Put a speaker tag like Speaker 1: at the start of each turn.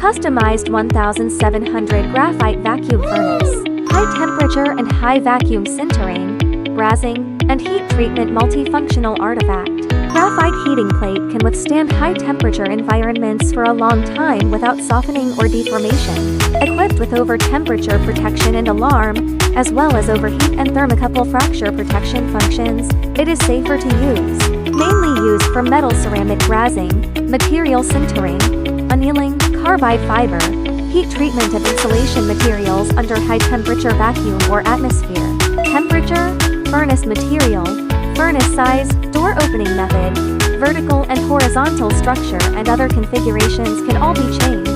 Speaker 1: Customized 1700 graphite vacuum furnace. High temperature and high vacuum sintering, brazing, and heat treatment multifunctional artifact. Graphite heating plate can withstand high temperature environments for a long time without softening or deformation. Equipped with over temperature protection and alarm, as well as overheat and thermocouple fracture protection functions, it is safer to use. Mainly used for metal ceramic brazing, material sintering, annealing, carbide fiber, heat treatment of insulation materials under high temperature vacuum or atmosphere. Temperature, furnace material, furnace size, door opening method, vertical and horizontal structure and other configurations can all be changed.